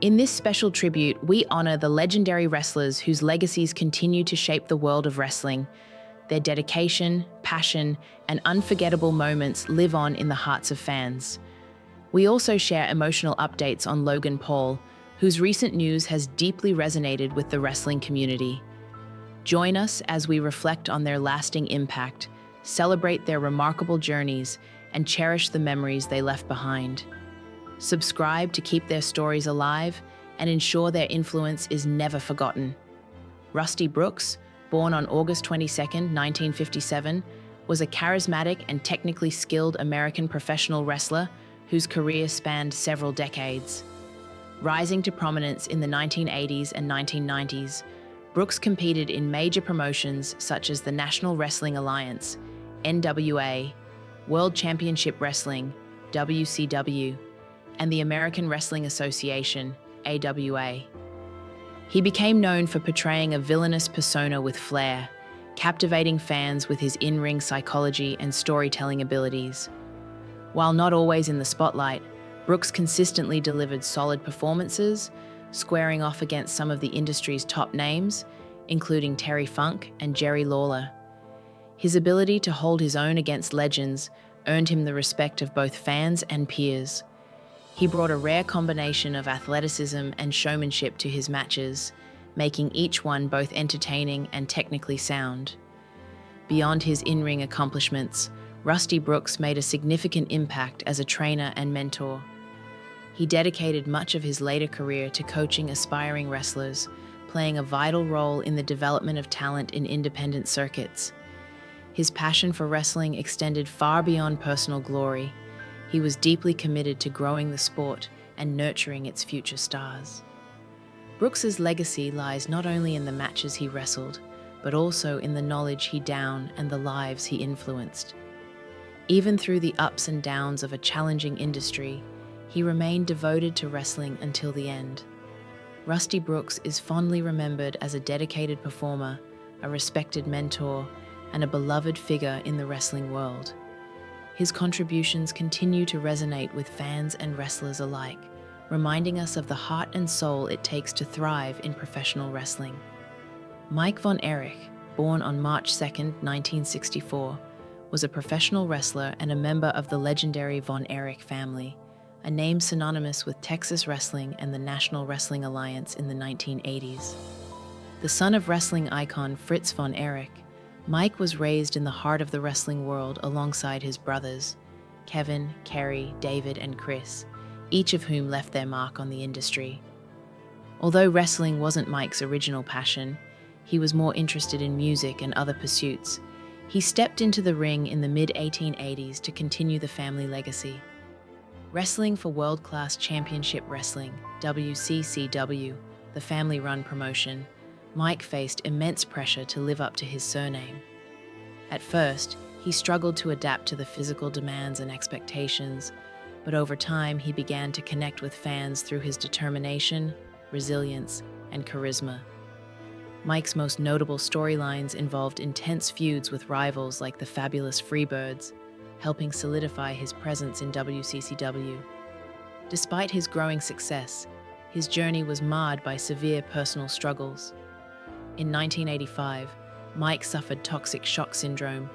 In this special tribute, we honor the legendary wrestlers whose legacies continue to shape the world of wrestling. Their dedication, passion, and unforgettable moments live on in the hearts of fans. We also share emotional updates on Logan Paul, whose recent news has deeply resonated with the wrestling community. Join us as we reflect on their lasting impact, celebrate their remarkable journeys, and cherish the memories they left behind. Subscribe to keep their stories alive and ensure their influence is never forgotten. Rusty Brooks, born on August 22, 1957, was a charismatic and technically skilled American professional wrestler whose career spanned several decades. Rising to prominence in the 1980s and 1990s, Brooks competed in major promotions such as the National Wrestling Alliance, NWA, World Championship Wrestling, WCW, and the American Wrestling Association, AWA. He became known for portraying a villainous persona with flair, captivating fans with his in-ring psychology and storytelling abilities. While not always in the spotlight, Brooks consistently delivered solid performances, squaring off against some of the industry's top names, including Terry Funk and Jerry Lawler. His ability to hold his own against legends earned him the respect of both fans and peers. He brought a rare combination of athleticism and showmanship to his matches, making each one both entertaining and technically sound. Beyond his in-ring accomplishments, Rusty Brooks made a significant impact as a trainer and mentor. He dedicated much of his later career to coaching aspiring wrestlers, playing a vital role in the development of talent in independent circuits. His passion for wrestling extended far beyond personal glory. He was deeply committed to growing the sport and nurturing its future stars. Brooks's legacy lies not only in the matches he wrestled, but also in the knowledge he downed and the lives he influenced. Even through the ups and downs of a challenging industry, he remained devoted to wrestling until the end. Rusty Brooks is fondly remembered as a dedicated performer, a respected mentor, and a beloved figure in the wrestling world. His contributions continue to resonate with fans and wrestlers alike, reminding us of the heart and soul it takes to thrive in professional wrestling. Mike Von Erich, born on March 2, 1964, was a professional wrestler and a member of the legendary Von Erich family, a name synonymous with Texas wrestling and the National Wrestling Alliance in the 1980s. The son of wrestling icon Fritz Von Erich, Mike was raised in the heart of the wrestling world alongside his brothers, Kevin, Kerry, David, and Chris, each of whom left their mark on the industry. Although wrestling wasn't Mike's original passion, he was more interested in music and other pursuits. He stepped into the ring in the mid-1880s to continue the family legacy. Wrestling for World Class Championship Wrestling, WCCW, the family-run promotion, Mike faced immense pressure to live up to his surname. At first, he struggled to adapt to the physical demands and expectations, but over time he began to connect with fans through his determination, resilience, and charisma. Mike's most notable storylines involved intense feuds with rivals like the Fabulous Freebirds, helping solidify his presence in WCCW. Despite his growing success, his journey was marred by severe personal struggles. In 1985, Mike suffered toxic shock syndrome,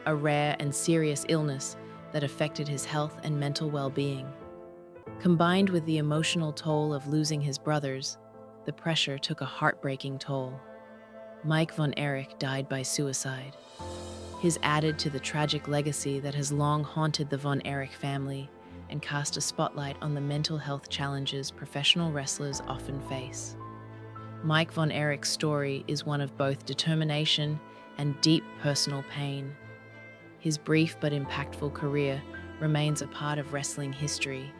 a rare and serious illness that affected his health and mental well-being. Combined with the emotional toll of losing his brothers, the pressure took a heartbreaking toll. Mike Von Erich died by suicide. His added to the tragic legacy that has long haunted the Von Erich family and cast a spotlight on the mental health challenges professional wrestlers often face. Mike Von Erich's story is one of both determination and deep personal pain. His brief but impactful career remains a part of wrestling history,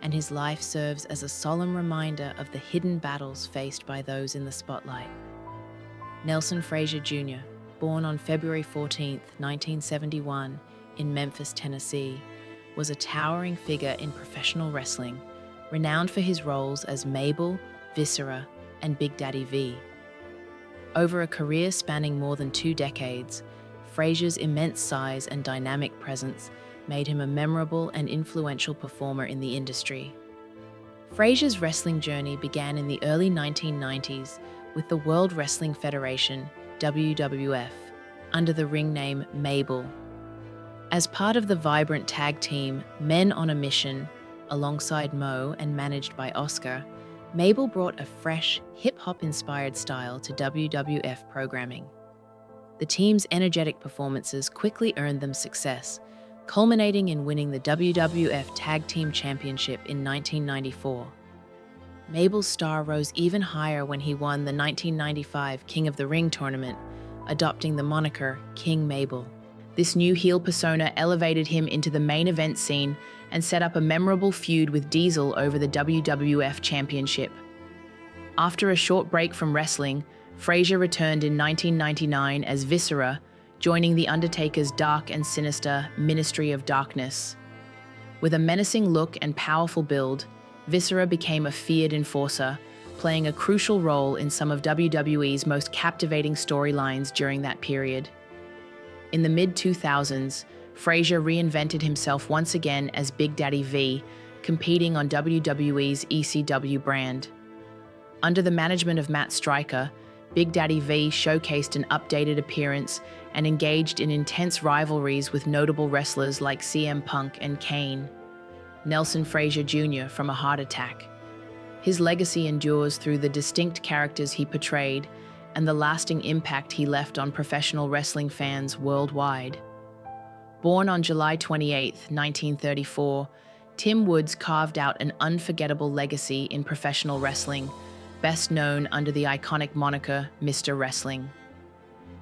and his life serves as a solemn reminder of the hidden battles faced by those in the spotlight. Nelson Frasier Jr., born on February 14, 1971, in Memphis, Tennessee, was a towering figure in professional wrestling, renowned for his roles as Mabel, Viscera, and Big Daddy V. Over a career spanning more than 2 decades, Frasier's immense size and dynamic presence made him a memorable and influential performer in the industry. Frasier's wrestling journey began in the early 1990s with the World Wrestling Federation, WWF, under the ring name Mabel. As part of the vibrant tag team Men on a Mission, alongside Mo and managed by Oscar, Mabel brought a fresh, hip-hop-inspired style to WWF programming. The team's energetic performances quickly earned them success, culminating in winning the WWF Tag Team Championship in 1994. Mabel's star rose even higher when he won the 1995 King of the Ring tournament, adopting the moniker King Mabel. This new heel persona elevated him into the main event scene and set up a memorable feud with Diesel over the WWF Championship. After a short break from wrestling, Frasier returned in 1999 as Viscera, joining The Undertaker's dark and sinister Ministry of Darkness. With a menacing look and powerful build, Viscera became a feared enforcer, playing a crucial role in some of WWE's most captivating storylines during that period. In the mid-2000s, Frasier reinvented himself once again as Big Daddy V, competing on WWE's ECW brand. Under the management of Matt Striker, Big Daddy V showcased an updated appearance and engaged in intense rivalries with notable wrestlers like CM Punk and Kane. Nelson Frasier Jr. from A Heart Attack. His legacy endures through the distinct characters he portrayed and the lasting impact he left on professional wrestling fans worldwide. Born on July 28, 1934, Tim Woods carved out an unforgettable legacy in professional wrestling, best known under the iconic moniker Mr. Wrestling.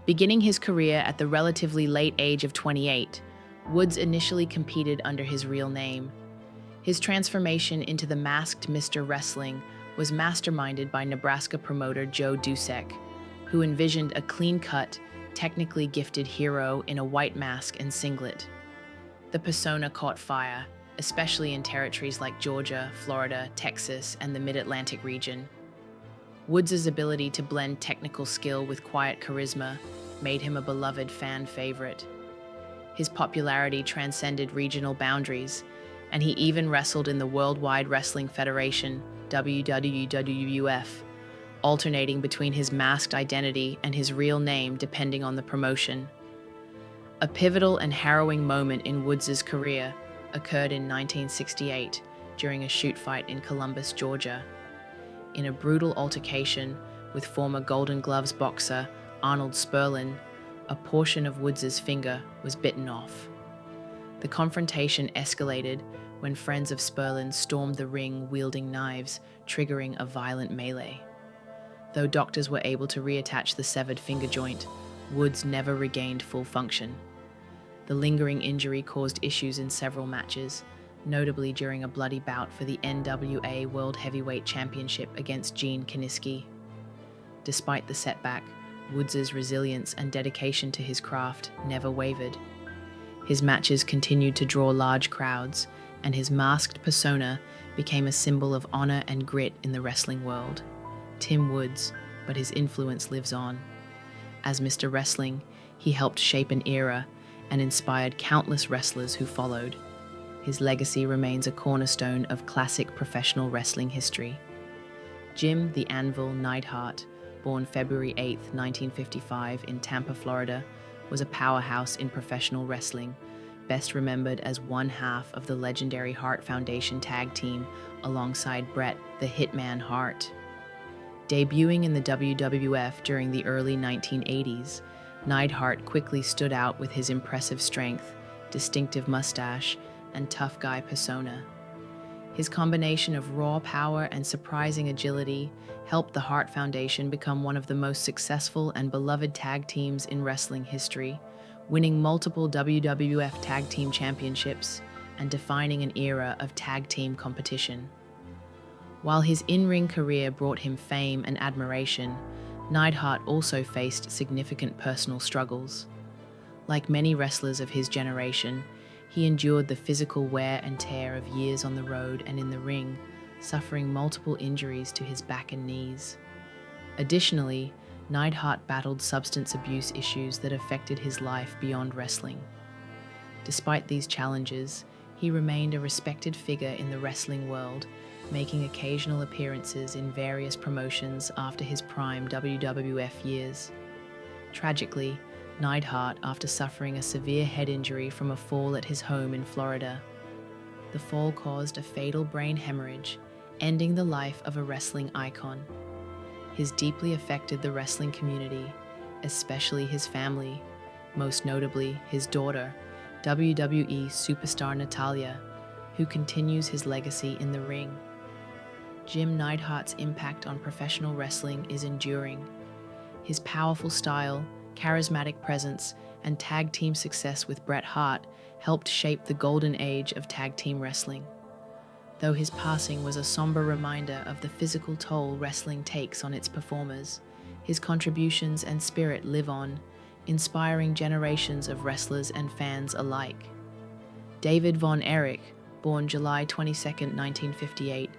Beginning his career at the relatively late age of 28, Woods initially competed under his real name. His transformation into the masked Mr. Wrestling was masterminded by Nebraska promoter Joe Dusek, who envisioned a clean-cut, technically gifted hero in a white mask and singlet. The persona caught fire, especially in territories like Georgia, Florida, Texas, and the Mid-Atlantic region. Woods' ability to blend technical skill with quiet charisma made him a beloved fan favorite. His popularity transcended regional boundaries, and he even wrestled in the Worldwide Wrestling Federation, WWF, alternating between his masked identity and his real name depending on the promotion. A pivotal and harrowing moment in Woods' career occurred in 1968 during a shoot fight in Columbus, Georgia. In a brutal altercation with former Golden Gloves boxer Arnold Sperlin, a portion of Woods' finger was bitten off. The confrontation escalated when friends of Sperlin stormed the ring wielding knives, triggering a violent melee. Though doctors were able to reattach the severed finger joint, Woods never regained full function. The lingering injury caused issues in several matches, notably during a bloody bout for the NWA World Heavyweight Championship against Gene Kiniski. Despite the setback, Woods' resilience and dedication to his craft never wavered. His matches continued to draw large crowds, and his masked persona became a symbol of honor and grit in the wrestling world. Tim Woods, but his influence lives on. As Mr. Wrestling, he helped shape an era and inspired countless wrestlers who followed. His legacy remains a cornerstone of classic professional wrestling history. Jim the Anvil Nightheart, born February 8, 1955 in Tampa, Florida, was a powerhouse in professional wrestling, best remembered as one half of the legendary Hart Foundation tag team alongside Bret the Hitman Hart. Debuting in the WWF during the early 1980s, Nightheart quickly stood out with his impressive strength, distinctive mustache, and tough guy persona. His combination of raw power and surprising agility helped the Hart Foundation become one of the most successful and beloved tag teams in wrestling history, winning multiple WWF Tag Team Championships and defining an era of tag team competition. While his in-ring career brought him fame and admiration, Nightheart also faced significant personal struggles. Like many wrestlers of his generation, he endured the physical wear and tear of years on the road and in the ring, suffering multiple injuries to his back and knees. Additionally, Nightheart battled substance abuse issues that affected his life beyond wrestling. Despite these challenges, he remained a respected figure in the wrestling world making occasional appearances in various promotions after his prime WWF years. Tragically, Nightheart after suffering a severe head injury from a fall at his home in Florida. The fall caused a fatal brain hemorrhage, ending the life of a wrestling icon. His deeply affected the wrestling community, especially his family, most notably his daughter, WWE superstar Natalya, who continues his legacy in the ring. Jim Neidhart's impact on professional wrestling is enduring. His powerful style, charismatic presence, and tag team success with Bret Hart helped shape the golden age of tag team wrestling. Though his passing was a somber reminder of the physical toll wrestling takes on its performers, his contributions and spirit live on, inspiring generations of wrestlers and fans alike. David Von Erich, born July 22, 1958,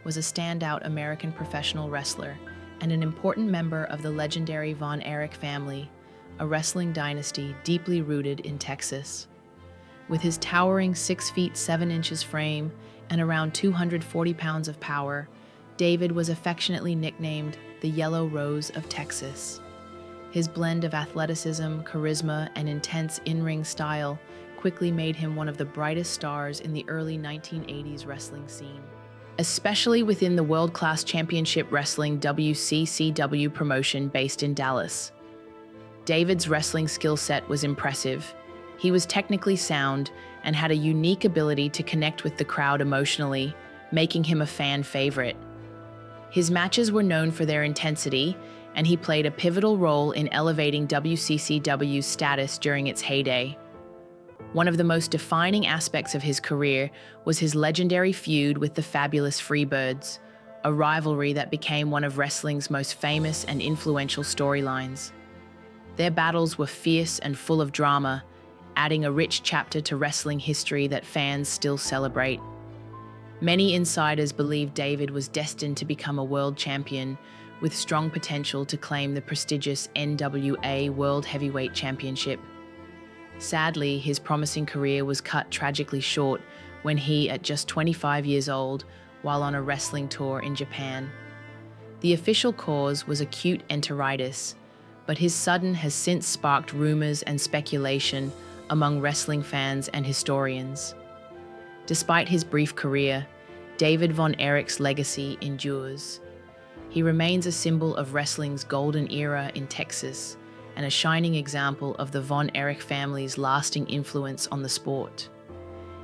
was a standout American professional wrestler and an important member of the legendary Von Erich family, a wrestling dynasty deeply rooted in Texas. With his towering 6 feet 7 inches frame and around 240 pounds of power, David was affectionately nicknamed the Yellow Rose of Texas. His blend of athleticism, charisma, and intense in-ring style quickly made him one of the brightest stars in the early 1980s wrestling scene, especially within the world-class championship wrestling WCCW promotion based in Dallas. David's wrestling skill set was impressive. He was technically sound and had a unique ability to connect with the crowd emotionally, making him a fan favorite. His matches were known for their intensity, and he played a pivotal role in elevating WCCW's status during its heyday. One of the most defining aspects of his career was his legendary feud with the Fabulous Freebirds, a rivalry that became one of wrestling's most famous and influential storylines. Their battles were fierce and full of drama, adding a rich chapter to wrestling history that fans still celebrate. Many insiders believe David was destined to become a world champion, with strong potential to claim the prestigious NWA World Heavyweight Championship. Sadly, his promising career was cut tragically short when he, at just 25 years old, while on a wrestling tour in Japan. The official cause was acute enteritis, but his sudden has since sparked rumors and speculation among wrestling fans and historians. Despite his brief career, David Von Erich's legacy endures. He remains a symbol of wrestling's golden era in Texas and a shining example of the Von Erich family's lasting influence on the sport.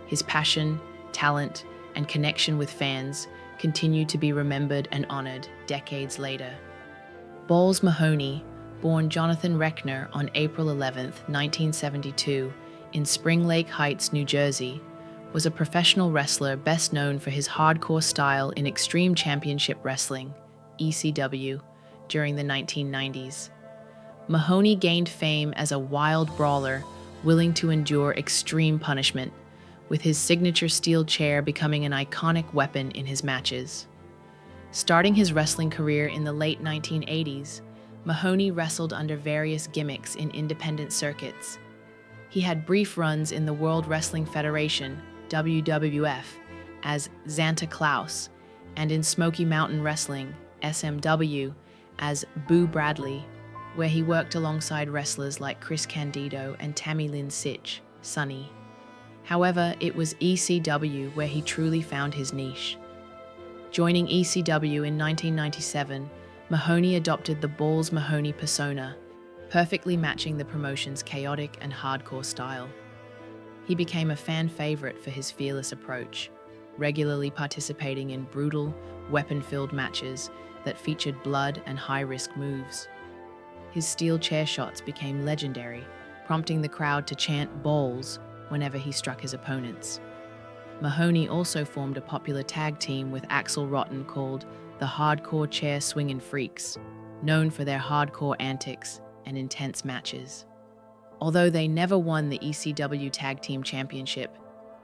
His passion, talent, and connection with fans continue to be remembered and honored decades later. Balls Mahoney, born Jonathan Reckner on April 11, 1972, in Spring Lake Heights, New Jersey, was a professional wrestler best known for his hardcore style in Extreme Championship Wrestling, ECW, during the 1990s. Mahoney gained fame as a wild brawler willing to endure extreme punishment, with his signature steel chair becoming an iconic weapon in his matches. Starting his wrestling career in the late 1980s, Mahoney wrestled under various gimmicks in independent circuits. He had brief runs in the World Wrestling Federation, WWF, as Xanta Klaus, and in Smoky Mountain Wrestling, SMW, as Boo Bradley, where he worked alongside wrestlers like Chris Candido and Tammy Lynn Sitch, Sunny. However, it was ECW where he truly found his niche. Joining ECW in 1997, Mahoney adopted the Balls Mahoney persona, perfectly matching the promotion's chaotic and hardcore style. He became a fan favorite for his fearless approach, regularly participating in brutal, weapon-filled matches that featured blood and high-risk moves. His steel chair shots became legendary, prompting the crowd to chant "Balls" whenever he struck his opponents. Mahoney also formed a popular tag team with Axl Rotten called the Hardcore Chair Swingin' Freaks, known for their hardcore antics and intense matches. Although they never won the ECW Tag Team Championship,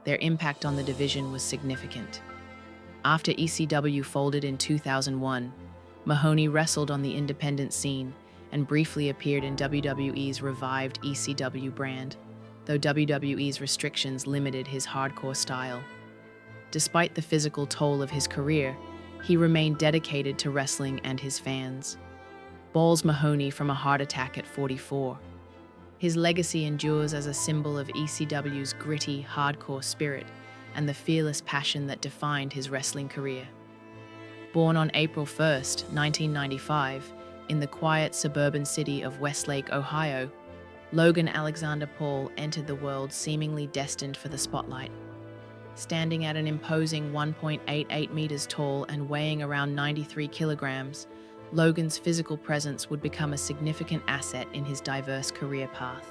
their impact on the division was significant. After ECW folded in 2001, Mahoney wrestled on the independent scene and briefly appeared in WWE's revived ECW brand, though WWE's restrictions limited his hardcore style. Despite the physical toll of his career, he remained dedicated to wrestling and his fans. Ball's Mahoney from a heart attack at 44. His legacy endures as a symbol of ECW's gritty, hardcore spirit and the fearless passion that defined his wrestling career. Born on April 1st, 1995, in the quiet suburban city of Westlake, Ohio, Logan Alexander Paul entered the world seemingly destined for the spotlight. Standing at an imposing 1.88 meters tall and weighing around 93 kilograms, Logan's physical presence would become a significant asset in his diverse career path.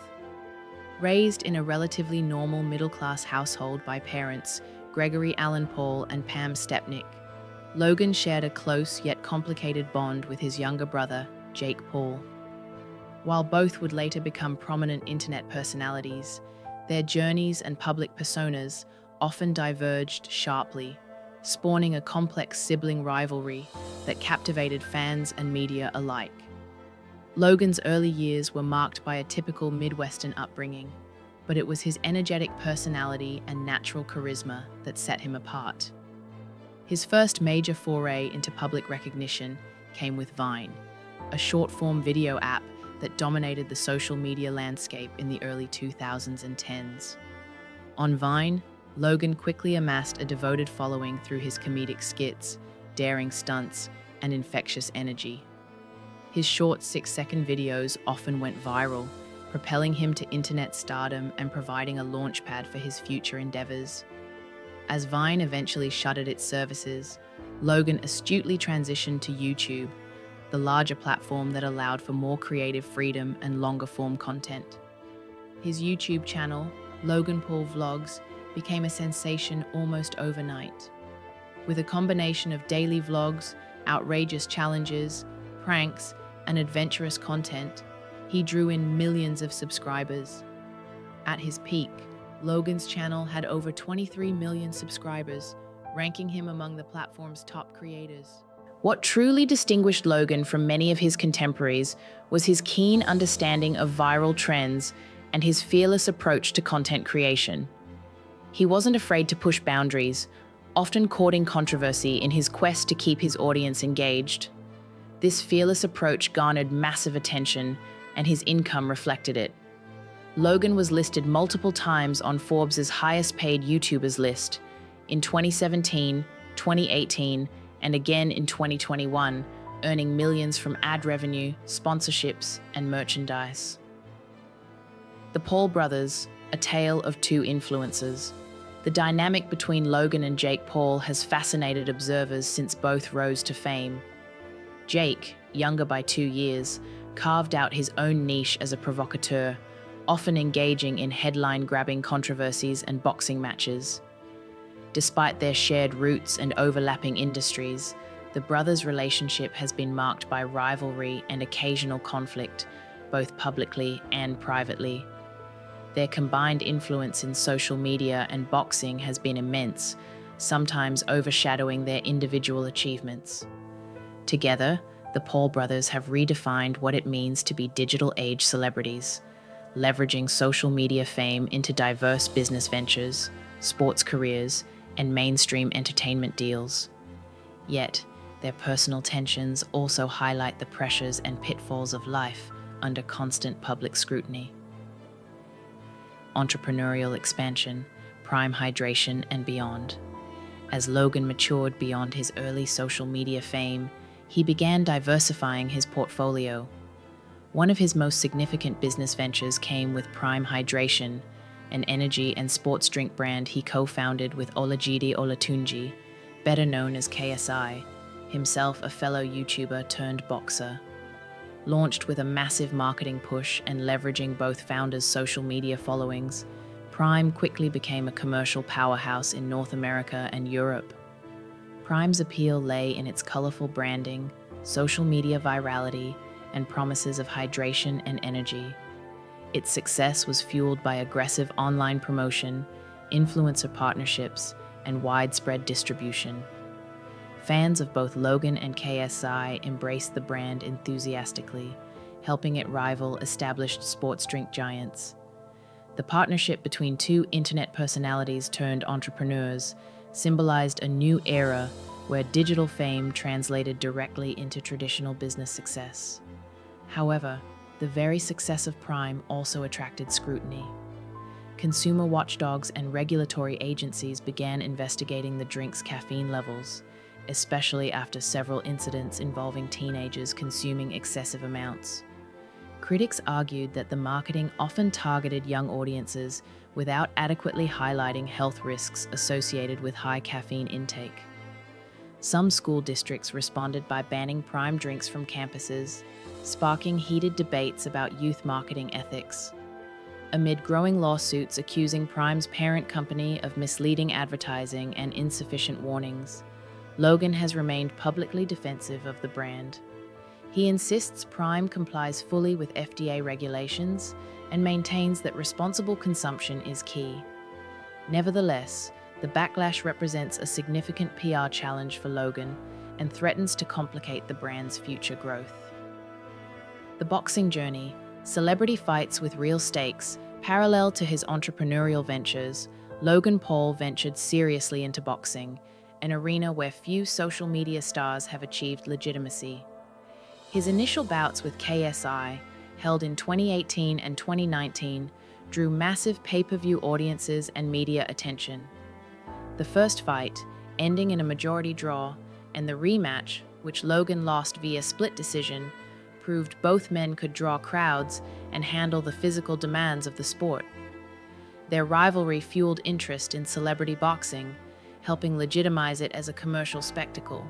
Raised in a relatively normal middle-class household by parents Gregory Allen Paul and Pam Stepnick, Logan shared a close yet complicated bond with his younger brother, Jake Paul. While both would later become prominent internet personalities, their journeys and public personas often diverged sharply, spawning a complex sibling rivalry that captivated fans and media alike. Logan's early years were marked by a typical Midwestern upbringing, but it was his energetic personality and natural charisma that set him apart. His first major foray into public recognition came with Vine, a short-form video app that dominated the social media landscape in the early 2010s. On Vine, Logan quickly amassed a devoted following through his comedic skits, daring stunts, and infectious energy. His short 6-second videos often went viral, propelling him to internet stardom and providing a launchpad for his future endeavors. As Vine eventually shuttered its services, Logan astutely transitioned to YouTube, the larger platform that allowed for more creative freedom and longer-form content. His YouTube channel, Logan Paul Vlogs, became a sensation almost overnight. With a combination of daily vlogs, outrageous challenges, pranks, and adventurous content, he drew in millions of subscribers. At his peak, Logan's channel had over 23 million subscribers, ranking him among the platform's top creators. What truly distinguished Logan from many of his contemporaries was his keen understanding of viral trends and his fearless approach to content creation. He wasn't afraid to push boundaries, often courting controversy in his quest to keep his audience engaged. This fearless approach garnered massive attention, and his income reflected it. Logan was listed multiple times on Forbes' highest-paid YouTubers list in 2017, 2018, and again in 2021, earning millions from ad revenue, sponsorships, and merchandise. The Paul brothers, a tale of two influences. The dynamic between Logan and Jake Paul has fascinated observers since both rose to fame. Jake, younger by 2 years, carved out his own niche as a provocateur, often engaging in headline-grabbing controversies and boxing matches. Despite their shared roots and overlapping industries, the brothers' relationship has been marked by rivalry and occasional conflict, both publicly and privately. Their combined influence in social media and boxing has been immense, sometimes overshadowing their individual achievements. Together, the Paul brothers have redefined what it means to be digital-age celebrities, leveraging social media fame into diverse business ventures, sports careers, and mainstream entertainment deals. Yet, their personal tensions also highlight the pressures and pitfalls of life under constant public scrutiny. Entrepreneurial expansion, prime hydration, and beyond. As Logan matured beyond his early social media fame, he began diversifying his portfolio. One of his most significant business ventures came with Prime Hydration, an energy and sports drink brand he co-founded with Olajide Olatunji, better known as KSI, himself a fellow YouTuber turned boxer. Launched with a massive marketing push and leveraging both founders' social media followings, Prime quickly became a commercial powerhouse in North America and Europe. Prime's appeal lay in its colorful branding, social media virality, and promises of hydration and energy. Its success was fueled by aggressive online promotion, influencer partnerships, and widespread distribution. Fans of both Logan and KSI embraced the brand enthusiastically, helping it rival established sports drink giants. The partnership between two internet personalities turned entrepreneurs symbolized a new era where digital fame translated directly into traditional business success. However, the very success of Prime also attracted scrutiny. Consumer watchdogs and regulatory agencies began investigating the drink's caffeine levels, especially after several incidents involving teenagers consuming excessive amounts. Critics argued that the marketing often targeted young audiences without adequately highlighting health risks associated with high caffeine intake. Some school districts responded by banning Prime drinks from campuses, sparking heated debates about youth marketing ethics. Amid growing lawsuits accusing Prime's parent company of misleading advertising and insufficient warnings, Logan has remained publicly defensive of the brand. He insists Prime complies fully with FDA regulations and maintains that responsible consumption is key. Nevertheless, the backlash represents a significant PR challenge for Logan and threatens to complicate the brand's future growth. The boxing journey, celebrity fights with real stakes. Parallel to his entrepreneurial ventures, Logan Paul ventured seriously into boxing, an arena where few social media stars have achieved legitimacy. His initial bouts with KSI, held in 2018 and 2019, drew massive pay-per-view audiences and media attention. The first fight, ending in a majority draw, and the rematch, which Logan lost via split decision, proved both men could draw crowds and handle the physical demands of the sport. Their rivalry fueled interest in celebrity boxing, helping legitimize it as a commercial spectacle.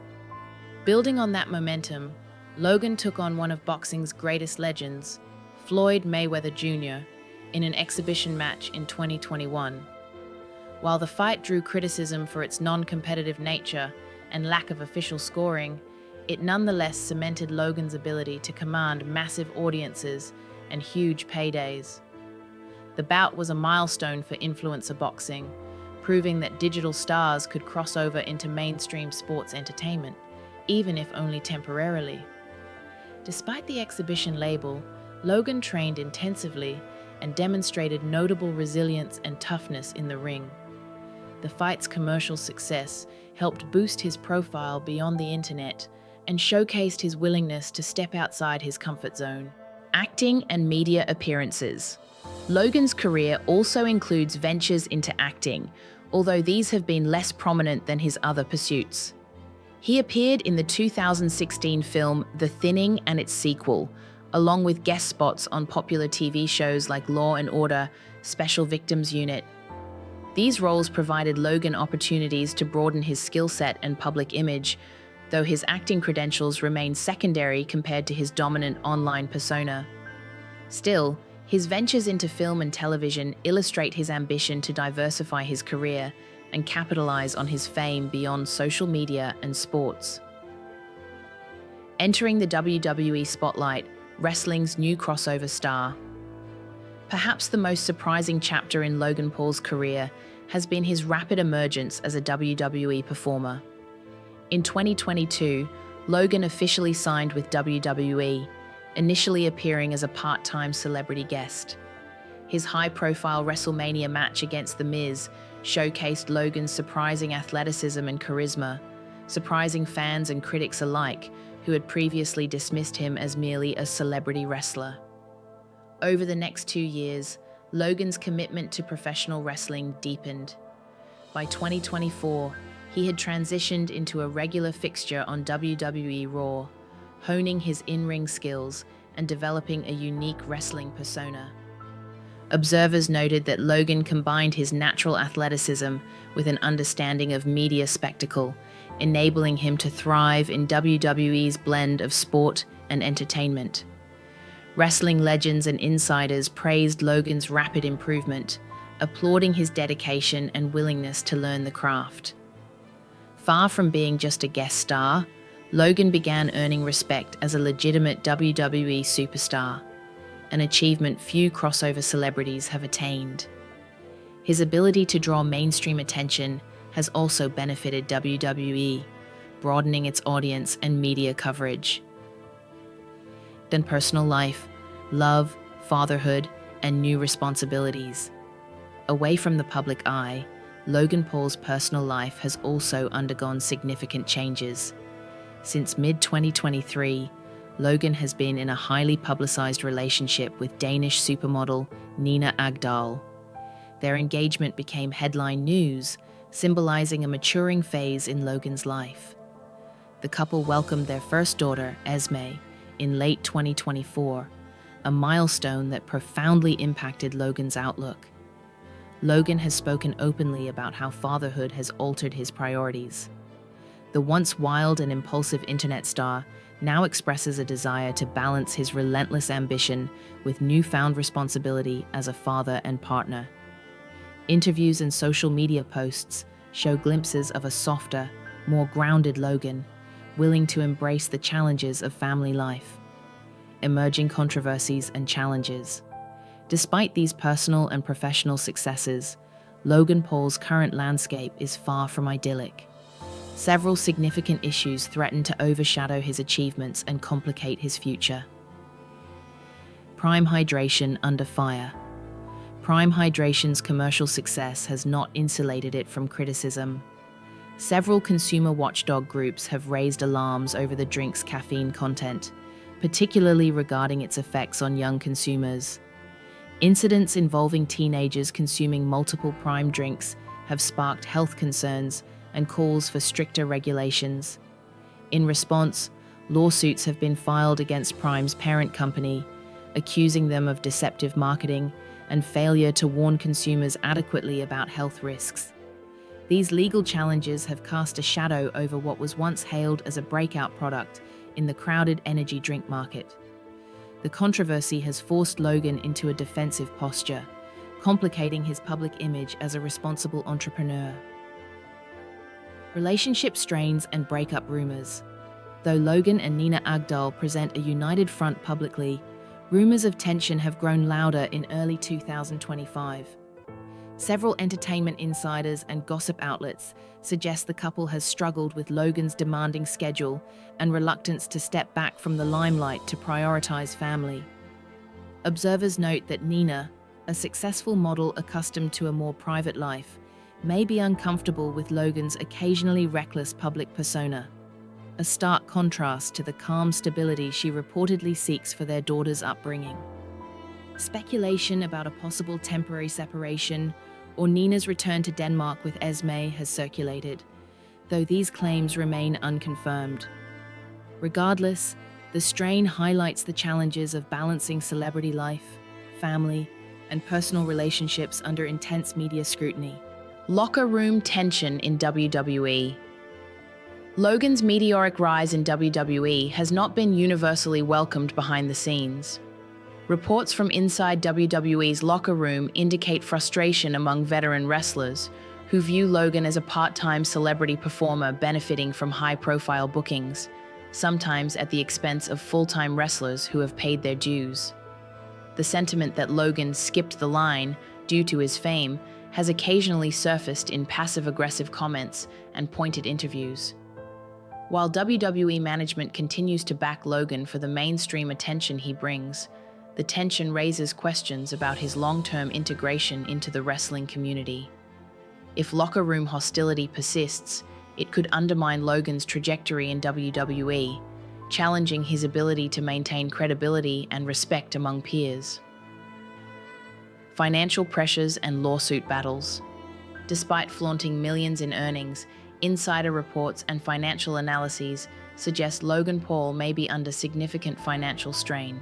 Building on that momentum, Logan took on one of boxing's greatest legends, Floyd Mayweather Jr., in an exhibition match in 2021. While the fight drew criticism for its non-competitive nature and lack of official scoring, it nonetheless cemented Logan's ability to command massive audiences and huge paydays. The bout was a milestone for influencer boxing, proving that digital stars could cross over into mainstream sports entertainment, even if only temporarily. Despite the exhibition label, Logan trained intensively and demonstrated notable resilience and toughness in the ring. The fight's commercial success helped boost his profile beyond the internet and showcased his willingness to step outside his comfort zone. Acting and media appearances. Logan's career also includes ventures into acting, although these have been less prominent than his other pursuits. He appeared in the 2016 film The Thinning and its sequel, along with guest spots on popular TV shows like Law & Order, Special Victims Unit. These roles provided Logan opportunities to broaden his skill set and public image, though his acting credentials remain secondary compared to his dominant online persona. Still, his ventures into film and television illustrate his ambition to diversify his career and capitalize on his fame beyond social media and sports. Entering the WWE spotlight, wrestling's new crossover star. Perhaps the most surprising chapter in Logan Paul's career has been his rapid emergence as a WWE performer. In 2022, Logan officially signed with WWE, initially appearing as a part-time celebrity guest. His high-profile WrestleMania match against The Miz showcased Logan's surprising athleticism and charisma, surprising fans and critics alike who had previously dismissed him as merely a celebrity wrestler. Over the next 2 years, Logan's commitment to professional wrestling deepened. By 2024, he had transitioned into a regular fixture on WWE Raw, honing his in-ring skills and developing a unique wrestling persona. Observers noted that Logan combined his natural athleticism with an understanding of media spectacle, enabling him to thrive in WWE's blend of sport and entertainment. Wrestling legends and insiders praised Logan's rapid improvement, applauding his dedication and willingness to learn the craft. Far from being just a guest star, Logan began earning respect as a legitimate WWE superstar, an achievement few crossover celebrities have attained. His ability to draw mainstream attention has also benefited WWE, broadening its audience and media coverage. Then personal life, love, fatherhood, and new responsibilities. Away from the public eye, Logan Paul's personal life has also undergone significant changes. Since mid-2023, Logan has been in a highly publicized relationship with Danish supermodel Nina Agdal. Their engagement became headline news, symbolizing a maturing phase in Logan's life. The couple welcomed their first daughter, Esme, in late 2024, a milestone that profoundly impacted Logan's outlook. Logan has spoken openly about how fatherhood has altered his priorities. The once wild and impulsive internet star now expresses a desire to balance his relentless ambition with newfound responsibility as a father and partner. Interviews and social media posts show glimpses of a softer, more grounded Logan, willing to embrace the challenges of family life. Emerging controversies and challenges. Despite these personal and professional successes, Logan Paul's current landscape is far from idyllic. Several significant issues threaten to overshadow his achievements and complicate his future. Prime Hydration under fire. Prime Hydration's commercial success has not insulated it from criticism. Several consumer watchdog groups have raised alarms over the drink's caffeine content, particularly regarding its effects on young consumers. Incidents involving teenagers consuming multiple Prime drinks have sparked health concerns and calls for stricter regulations. In response, lawsuits have been filed against Prime's parent company, accusing them of deceptive marketing and failure to warn consumers adequately about health risks. These legal challenges have cast a shadow over what was once hailed as a breakout product in the crowded energy drink market. The controversy has forced Logan into a defensive posture, complicating his public image as a responsible entrepreneur. Relationship strains and breakup rumors. Though Logan and Nina Agdal present a united front publicly, rumors of tension have grown louder in early 2025. Several entertainment insiders and gossip outlets suggest the couple has struggled with Logan's demanding schedule and reluctance to step back from the limelight to prioritize family. Observers note that Nina, a successful model accustomed to a more private life, may be uncomfortable with Logan's occasionally reckless public persona, a stark contrast to the calm stability she reportedly seeks for their daughter's upbringing. Speculation about a possible temporary separation or Nina's return to Denmark with Esme has circulated, though these claims remain unconfirmed. Regardless, the strain highlights the challenges of balancing celebrity life, family, and personal relationships under intense media scrutiny. Locker room tension in WWE. Logan's meteoric rise in WWE has not been universally welcomed behind the scenes. Reports from inside WWE's locker room indicate frustration among veteran wrestlers, who view Logan as a part-time celebrity performer benefiting from high-profile bookings, sometimes at the expense of full-time wrestlers who have paid their dues. The sentiment that Logan skipped the line due to his fame has occasionally surfaced in passive-aggressive comments and pointed interviews. While WWE management continues to back Logan for the mainstream attention he brings, the tension raises questions about his long-term integration into the wrestling community. If locker room hostility persists, it could undermine Logan's trajectory in WWE, challenging his ability to maintain credibility and respect among peers. Financial pressures and lawsuit battles. Despite flaunting millions in earnings, insider reports and financial analyses suggest Logan Paul may be under significant financial strain.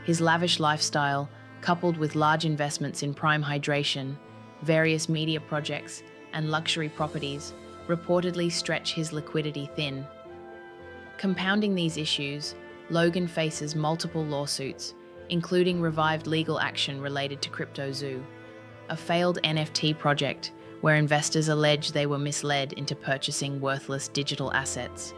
His lavish lifestyle, coupled with large investments in Prime Hydration, various media projects, and luxury properties, reportedly stretch his liquidity thin. Compounding these issues, Logan faces multiple lawsuits, including revived legal action related to CryptoZoo, a failed NFT project where investors allege they were misled into purchasing worthless digital assets.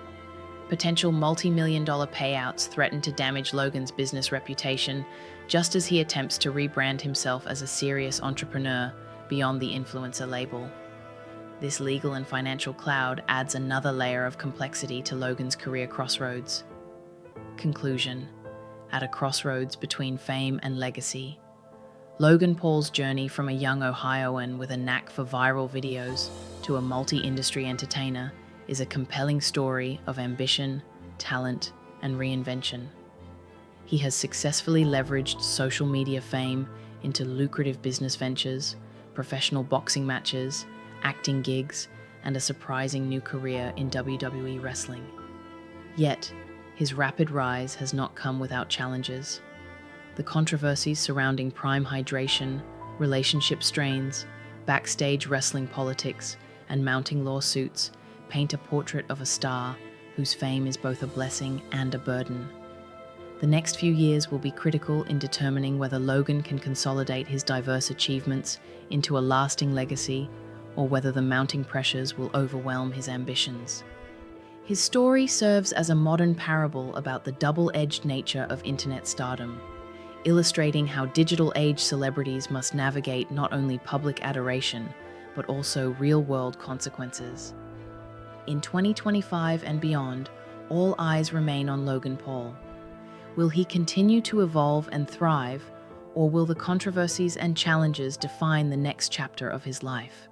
Potential multi-million-dollar payouts threaten to damage Logan's business reputation, just as he attempts to rebrand himself as a serious entrepreneur beyond the influencer label. This legal and financial cloud adds another layer of complexity to Logan's career crossroads. Conclusion: at a crossroads between fame and legacy, Logan Paul's journey from a young Ohioan with a knack for viral videos to a multi-industry entertainer is a compelling story of ambition, talent, and reinvention. He has successfully leveraged social media fame into lucrative business ventures, professional boxing matches, acting gigs, and a surprising new career in WWE wrestling. Yet, his rapid rise has not come without challenges. The controversies surrounding prime hydration, relationship strains, backstage wrestling politics, and mounting lawsuits paint a portrait of a star whose fame is both a blessing and a burden. The next few years will be critical in determining whether Logan can consolidate his diverse achievements into a lasting legacy, or whether the mounting pressures will overwhelm his ambitions. His story serves as a modern parable about the double-edged nature of internet stardom, illustrating how digital-age celebrities must navigate not only public adoration, but also real-world consequences. In 2025 and beyond, all eyes remain on Logan Paul. Will he continue to evolve and thrive, or will the controversies and challenges define the next chapter of his life?